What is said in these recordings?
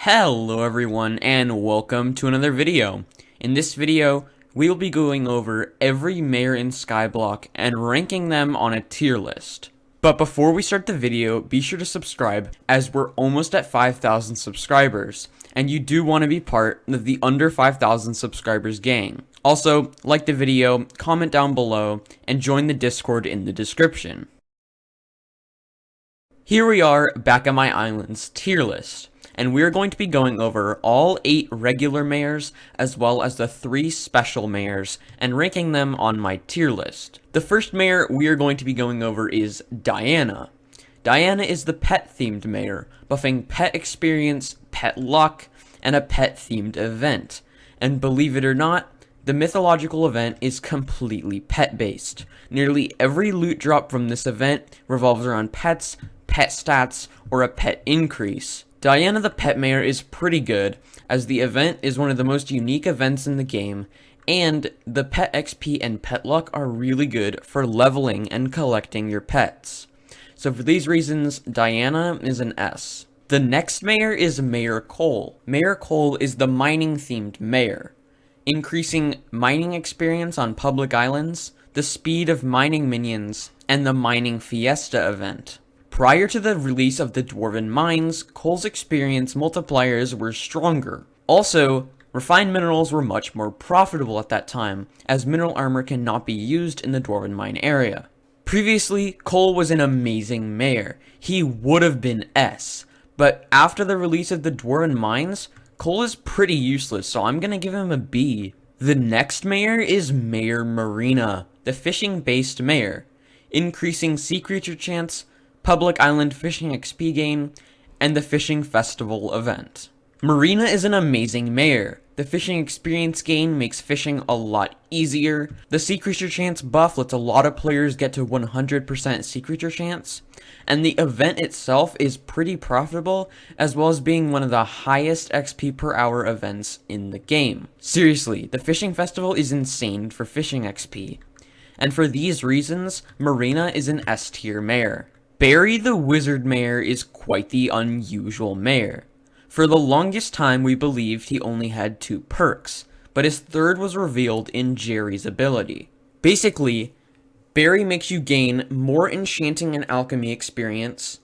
Hello everyone and welcome to another video. In this video, we will be going over every mayor in Skyblock and ranking them on a tier list. But before we start the video, be sure to subscribe as we're almost at 5,000 subscribers and you do want to be part of the under 5,000 subscribers gang. Also, like the video, comment down below, and join the Discord in the description. Here we are back at my island's tier list. And we're going to be going over all 8 regular mayors as well as the 3 special mayors and ranking them on my tier list. The first mayor we are going to be going over is Diana. Diana is the pet themed mayor, buffing pet experience, pet luck, and a pet themed event. And believe it or not, the mythological event is completely pet based. Nearly every loot drop from this event revolves around pets, pet stats, or a pet increase. Diana the Pet Mayor is pretty good, as the event is one of the most unique events in the game, and the pet XP and pet luck are really good for leveling and collecting your pets. So for these reasons, Diana is an S. The next mayor is Mayor Cole. Mayor Cole is the mining themed mayor, increasing mining experience on public islands, the speed of mining minions, and the mining fiesta event. Prior to the release of the Dwarven Mines, Cole's experience multipliers were stronger. Also, refined minerals were much more profitable at that time, as mineral armor cannot be used in the Dwarven Mine area. Previously, Cole was an amazing mayor. He would have been S, but after the release of the Dwarven Mines, Cole is pretty useless, so I'm gonna give him a B. The next mayor is Mayor Marina, the fishing-based mayor, increasing sea creature chance, public island fishing XP gain, and the fishing festival event. Marina is an amazing mayor. The fishing experience gain makes fishing a lot easier. The sea creature chance buff lets a lot of players get to 100% sea creature chance, and the event itself is pretty profitable, as well as being one of the highest XP per hour events in the game. Seriously, the fishing festival is insane for fishing XP, and for these reasons, Marina is an S tier mayor. Barry the Wizard Mayor is quite the unusual mayor. For the longest time we believed he only had 2 perks, but his third was revealed in Jerry's ability. Basically, Barry makes you gain more enchanting and alchemy experience,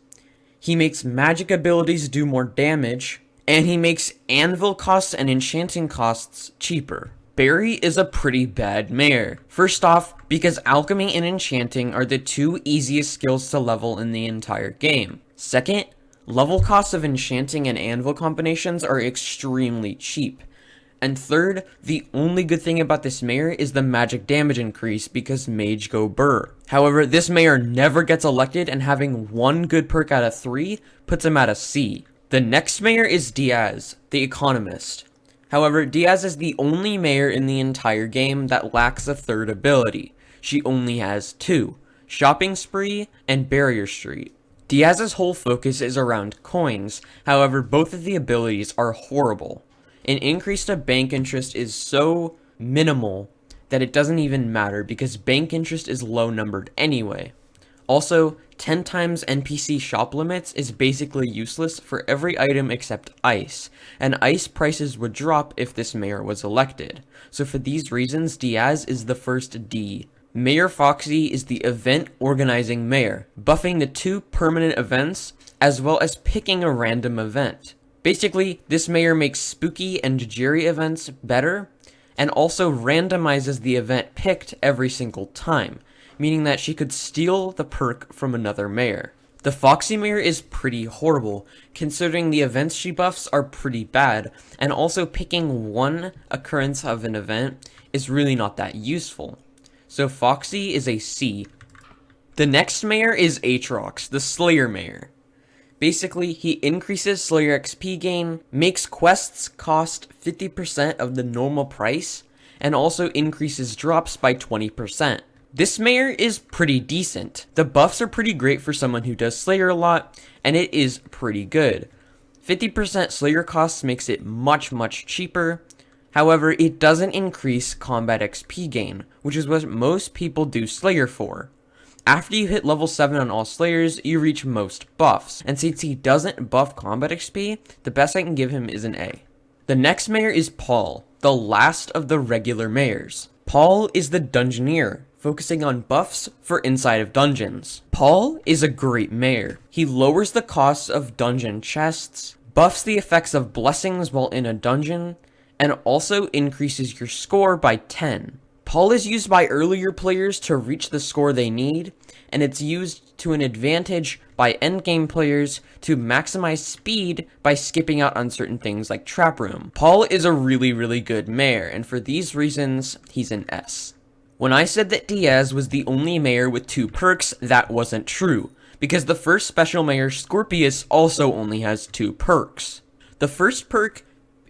he makes magic abilities do more damage, and he makes anvil costs and enchanting costs cheaper. Barry is a pretty bad mayor. First off, because alchemy and enchanting are the 2 easiest skills to level in the entire game. Second, level costs of enchanting and anvil combinations are extremely cheap. And third, the only good thing about this mayor is the magic damage increase because mage go burr. However, this mayor never gets elected, and having 1 good perk out of 3 puts him at a C. The next mayor is Diaz, the economist. However, Diaz is the only mayor in the entire game that lacks a third ability. She only has 2, Shopping Spree and Barrier Street. Diaz's whole focus is around coins, however both of the abilities are horrible. An increase to bank interest is so minimal that it doesn't even matter because bank interest is low numbered anyway. Also, 10 times NPC shop limits is basically useless for every item except ice, and ice prices would drop if this mayor was elected. So for these reasons, Diaz is the first D. Mayor Foxy is the event organizing mayor, buffing the 2 permanent events as well as picking a random event. Basically, this mayor makes spooky and Jerry events better, and also randomizes the event picked every single time, meaning that she could steal the perk from another mayor. The Foxy mayor is pretty horrible, considering the events she buffs are pretty bad, and also picking 1 occurrence of an event is really not that useful. So Foxy is a C. The next mayor is Atrox, the Slayer mayor. Basically, he increases Slayer XP gain, makes quests cost 50% of the normal price, and also increases drops by 20%. This mayor is pretty decent. The buffs are pretty great for someone who does Slayer a lot, and it is pretty good. 50% Slayer costs makes it much cheaper. However, it doesn't increase combat XP gain, which is what most people do Slayer for. After you hit level 7 on all Slayers, you reach most buffs, and since he doesn't buff combat XP, the best I can give him is an A. The next mayor is Paul, the last of the regular mayors. Paul is the Dungeoneer, focusing on buffs for inside of dungeons. Paul is a great mayor. He lowers the costs of dungeon chests, buffs the effects of blessings while in a dungeon, and also increases your score by 10. Paul is used by earlier players to reach the score they need, and it's used to an advantage by endgame players to maximize speed by skipping out on certain things like Trap Room. Paul is a really good mayor, and for these reasons, he's an S. When I said that Diaz was the only mayor with 2 perks, that wasn't true, because the first special mayor, Scorpius, also only has 2 perks. The first perk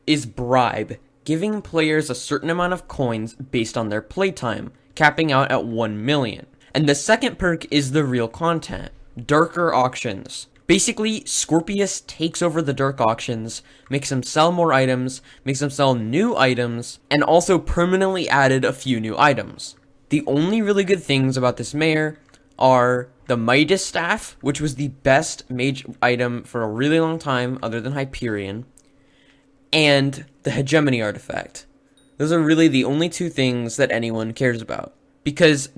is Bribe, giving players a certain amount of coins based on their playtime, capping out at 1 million. And the second perk is the real content, Darker Auctions. Basically, Scorpius takes over the dark auctions, makes them sell more items, makes them sell new items, and also permanently added a few new items. The only really good things about this mayor are the Midas Staff, which was the best mage item for a really long time other than Hyperion, and the Hegemony artifact. Those are really the only 2 things that anyone cares about. Because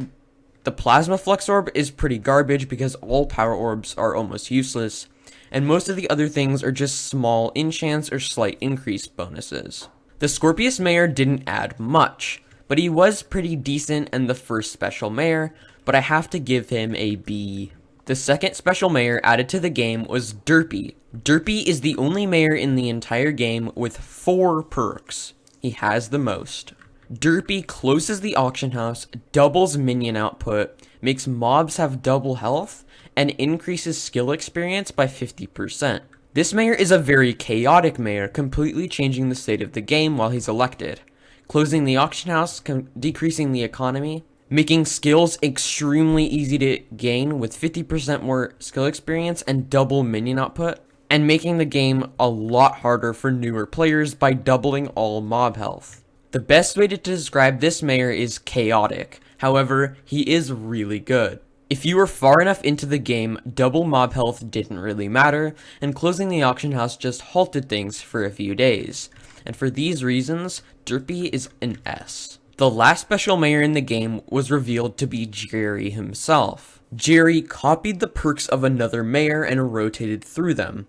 the Plasma Flux Orb is pretty garbage because all power orbs are almost useless, and most of the other things are just small enchants or slight increase bonuses. The Scorpius Mayor didn't add much, but he was pretty decent and the first special mayor, but I have to give him a B. The second special mayor added to the game was Derpy. Derpy is the only mayor in the entire game with 4 perks. He has the most. Derpy closes the auction house, doubles minion output, makes mobs have double health, and increases skill experience by 50%. This mayor is a very chaotic mayor, completely changing the state of the game while he's elected. Closing the auction house, decreasing the economy, making skills extremely easy to gain with 50% more skill experience and double minion output, and making the game a lot harder for newer players by doubling all mob health. The best way to describe this mayor is chaotic, however, he is really good. If you were far enough into the game, double mob health didn't really matter, and closing the auction house just halted things for a few days. And for these reasons, Derpy is an S. The last special mayor in the game was revealed to be Jerry himself. Jerry copied the perks of another mayor and rotated through them.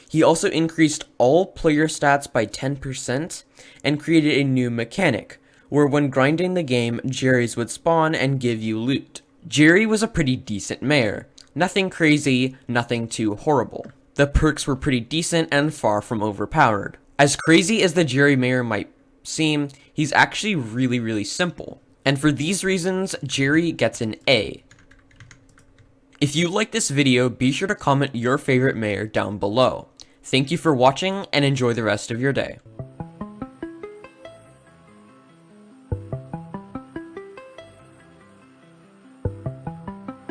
He also increased all player stats by 10% and created a new mechanic, where when grinding the game, Jerry's would spawn and give you loot. Jerry was a pretty decent mayor. Nothing crazy, nothing too horrible. The perks were pretty decent and far from overpowered. As crazy as the Jerry mayor might seem, he's actually really simple. And for these reasons, Jerry gets an A. If you like this video, be sure to comment your favorite mayor down below. Thank you for watching and enjoy the rest of your day.